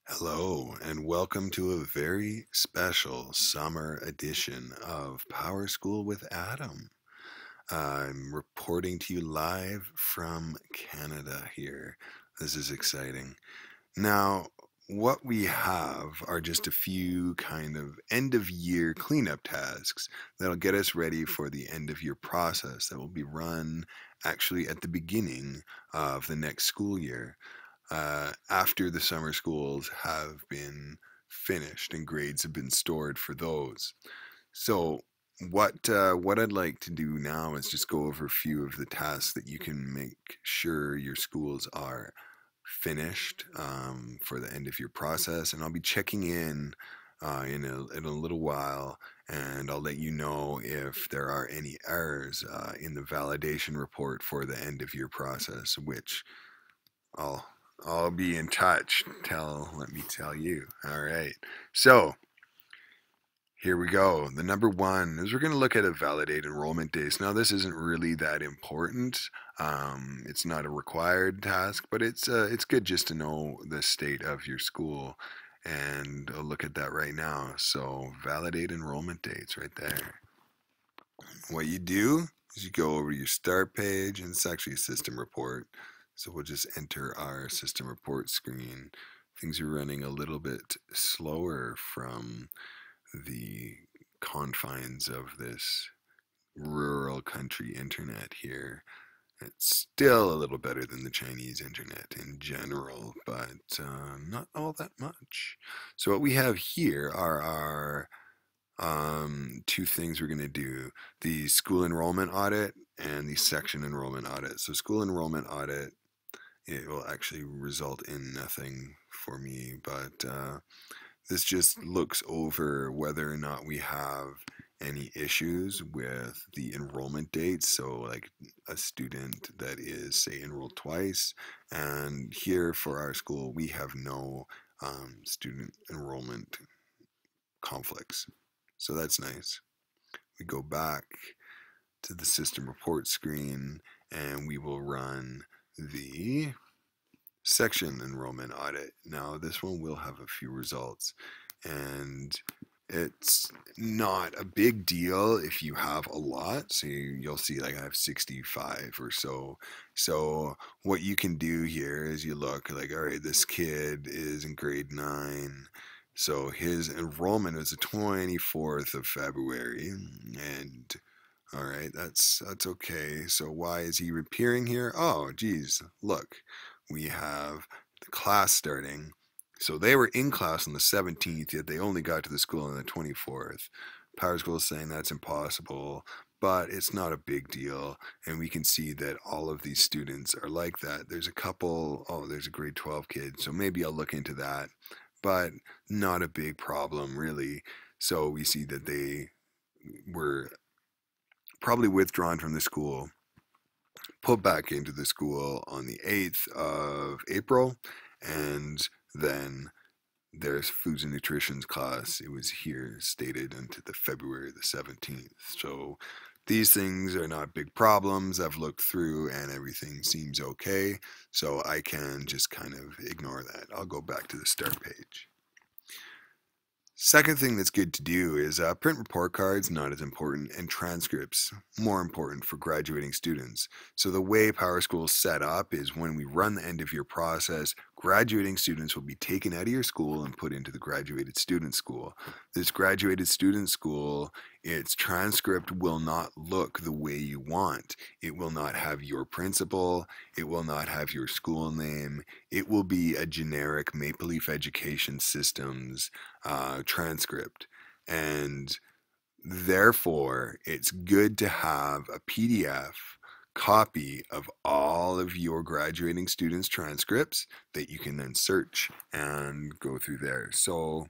Hello, and welcome to a very special summer edition of PowerSchool with Adam. I'm reporting to you live from Canada here. This is exciting. Now, what we have are just a few kind of end of year cleanup tasks that'll get us ready for the end of year process that will be run actually at the beginning of the next school year after the summer schools have been finished and grades have been stored for those. So what I'd like to do now is just go over a few of the tasks that you can make sure your schools are finished for the end of your process, and I'll be checking in in a little while, and I'll let you know if there are any errors in the validation report for the end of year process, which I'll I'll be in touch. Let me tell you. All right. So here we go. The number one is we're going to look at a validate enrollment days. Now this isn't really that important. It's not a required task, but it's good just to know the state of your school, and I'll look at that right now. So validate enrollment dates right there. What you do is you go over to your start page, and it's actually a system report. So we'll just enter our system report screen. Things are running a little bit slower from the confines of this rural country internet here. It's still a little better than the Chinese internet in general, but not all that much. So what we have here are our two things we're going to do: the school enrollment audit and the section enrollment audit. So school enrollment audit, it will actually result in nothing for me, but this just looks over whether or not we have any issues with the enrollment dates. So like a student that is, say, enrolled twice, and here for our school we have no student enrollment conflicts. So that's nice. We go back to the system report screen, and we will run the section enrollment audit. Now this one will have a few results, and it's not a big deal if you have a lot. So you'll see like I have 65 or so. So what you can do here is you look like, all right, this kid is in grade 9. So his enrollment is the 24th of February, and all right, that's okay. So why is he appearing here? Oh, geez, look, we have the class starting. So they were in class on the 17th, yet they only got to the school on the 24th. PowerSchool is saying that's impossible, but it's not a big deal, and we can see that all of these students are like that. There's a couple, oh, there's a grade 12 kid, so maybe I'll look into that, but not a big problem, really. So we see that they were probably withdrawn from the school, put back into the school on the 8th of April, and then there's foods and nutrition class. It was here stated until the February the 17th. So these things are not big problems. I've looked through and everything seems okay. So I can just kind of ignore that. I'll go back to the start page. Second thing that's good to do is print report cards, not as important, and transcripts, more important for graduating students. So the way PowerSchool is set up is when we run the end of year process, graduating students will be taken out of your school and put into the graduated student school. This graduated student school, its transcript will not look the way you want. It will not have your principal. It will not have your school name. It will be a generic Maple Leaf Education Systems transcript, and therefore it's good to have a PDF copy of all of your graduating students' transcripts that you can then search and go through there. So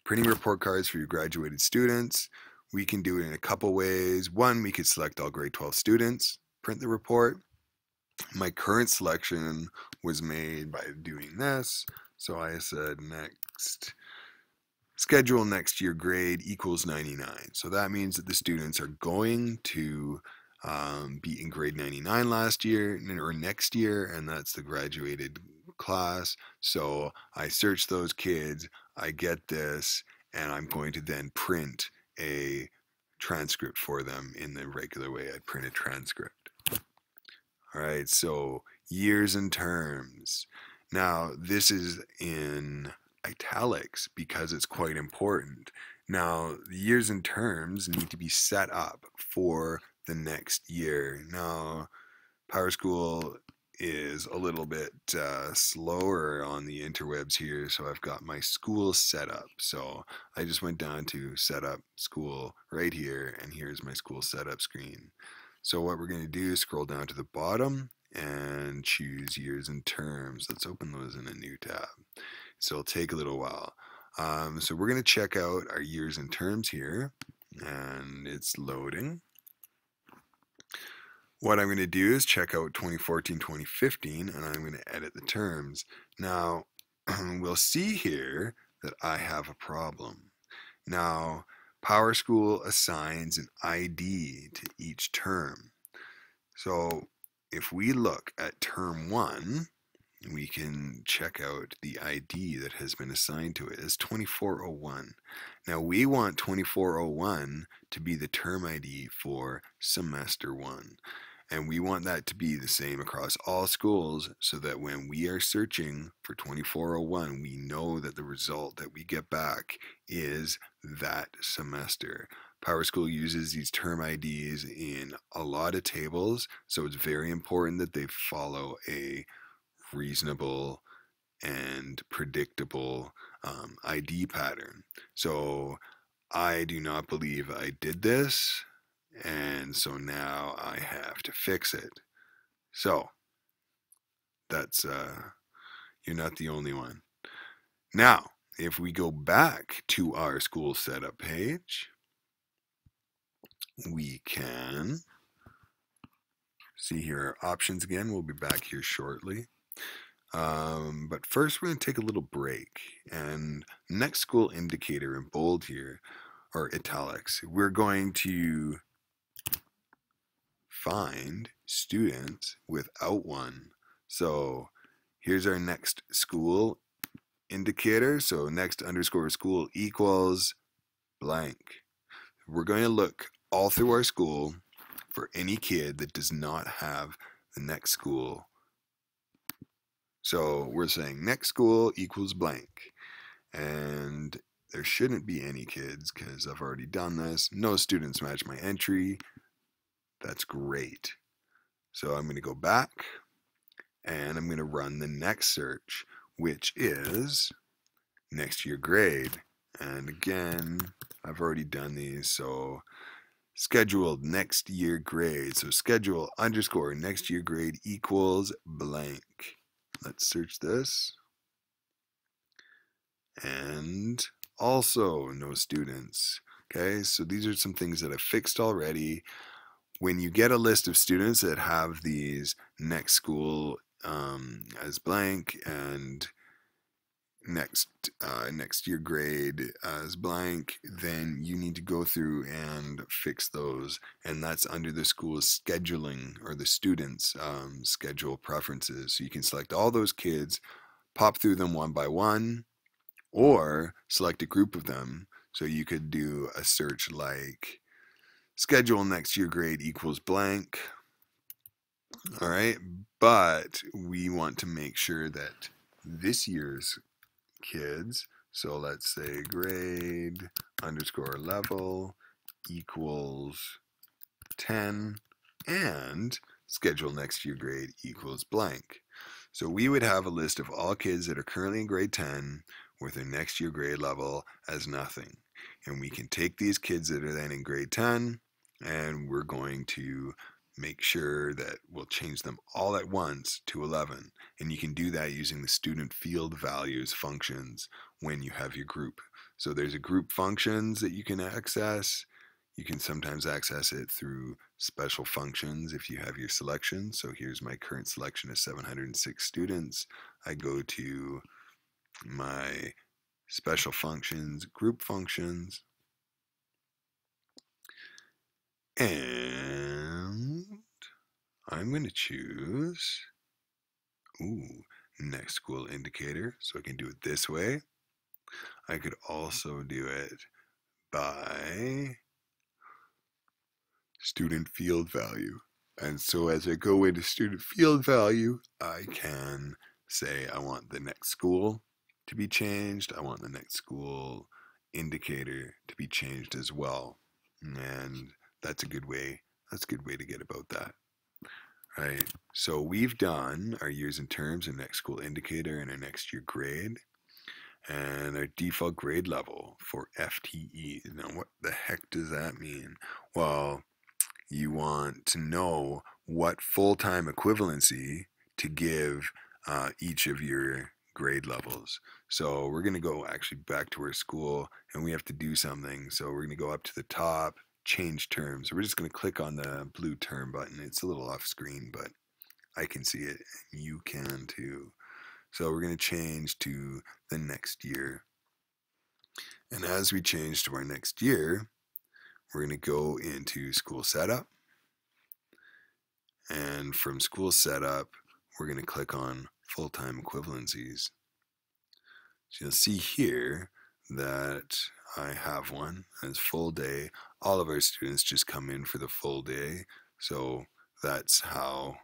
printing report cards for your graduated students, we can do it in a couple ways. One, we could select all grade 12 students, print the report. My current selection was made by doing this. So I said next, schedule next year grade equals 99. So that means that the students are going to be in grade 99 last year or next year, and that's the graduated class. So I search those kids, I get this, and I'm going to then print a transcript for them in the regular way. I print a transcript. All right, so years and terms. Now, this is in italics because it's quite important. Now, the years and terms need to be set up for the next year. Now, PowerSchool is a little bit slower on the interwebs here, so I've got my school set up. So I just went down to set up school right here, and here's my school setup screen. So what we're going to do is scroll down to the bottom and choose years and terms. Let's open those in a new tab. So it'll take a little while. So we're going to check out our years and terms here, and it's loading. What I'm going to do is check out 2014-2015, and I'm going to edit the terms. Now, we'll see here that I have a problem. Now, PowerSchool assigns an ID to each term. So if we look at term 1, we can check out the ID that has been assigned to it as 2401. Now we want 2401 to be the term ID for semester 1. And we want that to be the same across all schools so that when we are searching for 2401, we know that the result that we get back is that semester. PowerSchool uses these term IDs in a lot of tables, so it's very important that they follow a reasonable and predictable ID pattern. So I do not believe I did this, and so now I have to fix it. So that's you're not the only one. Now, if we go back to our school setup page, we can see here our options again. We'll be back here shortly. But first we're going to take a little break, and next school indicator in bold here, or italics, we're going to find students without one. So here's our next school indicator. So next underscore school equals blank. We're going to look all through our school for any kid that does not have the next school. So we're saying next school equals blank. And there shouldn't be any kids because I've already done this. No students match my entry. That's great. So I'm going to go back and I'm going to run the next search, which is next year grade. And again, I've already done these. So scheduled next year grade. So schedule underscore next year grade equals blank. Let's search this. And also no students. Okay, so these are some things that I've fixed already. When you get a list of students that have these next school as blank and next year grade as blank, then you need to go through and fix those, and that's under the school's scheduling or the students schedule preferences. So you can select all those kids, pop through them one by one, or select a group of them. So you could do a search like schedule next year grade equals blank. All right, but we want to make sure that this year's kids, so let's say grade underscore level equals 10 and schedule next year grade equals blank. So we would have a list of all kids that are currently in grade 10 with their next year grade level as nothing. And we can take these kids that are then in grade 10 and we're going to make sure that we'll change them all at once to 11. And you can do that using the student field values functions when you have your group. So there's a group functions that you can access. You can sometimes access it through special functions if you have your selection. So here's my current selection of 706 students. I go to my special functions, group functions, and I'm going to choose next school indicator. So I can do it this way. I could also do it by student field value. And so as I go into student field value, I can say I want the next school to be changed. I want the next school indicator to be changed as well. And that's a good way. That's a good way to get about that. Right. So we've done our years and terms, our next school indicator, and our next year grade, and our default grade level for FTE. Now, what the heck does that mean? Well, you want to know what full-time equivalency to give each of your grade levels. So we're going to go actually back to our school, and we have to do something. So we're going to go up to the top, change terms. We're just going to click on the blue term button. It's a little off screen, but I can see it, and you can too. So we're going to change to the next year. And as we change to our next year, we're going to go into school setup. And from school setup, we're going to click on full-time equivalencies. So you'll see here that I have one as full day. All of our students just come in for the full day. So that's how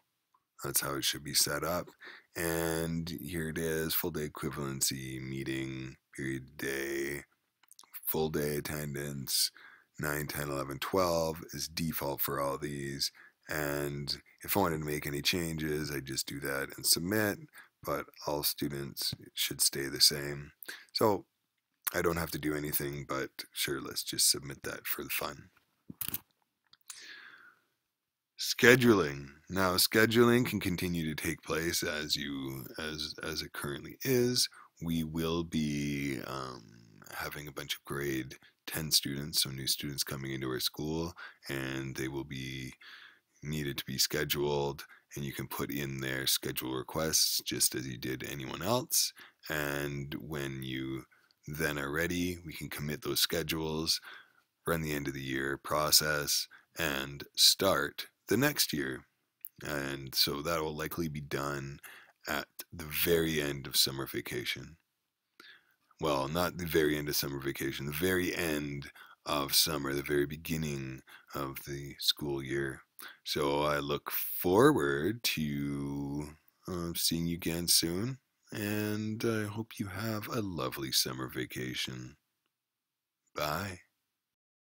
it should be set up. And here it is, full day equivalency, meeting, period day, full day attendance, 9, 10, 11, 12 is default for all these. And if I wanted to make any changes, I just do that and submit, but all students should stay the same. So I don't have to do anything, but sure, let's just submit that for the fun. Scheduling. Now, scheduling can continue to take place as it currently is. We will be having a bunch of grade 10 students, so new students coming into our school, and they will be needed to be scheduled, and you can put in their schedule requests just as you did anyone else. And when you then are ready, we can commit those schedules, run the end of the year process, and start the next year. And so that will likely be done at the very end of summer vacation. Well, not the very end of summer vacation, the very end of summer, the very beginning of the school year. So I look forward to seeing you again soon, and I hope you have a lovely summer vacation. Bye.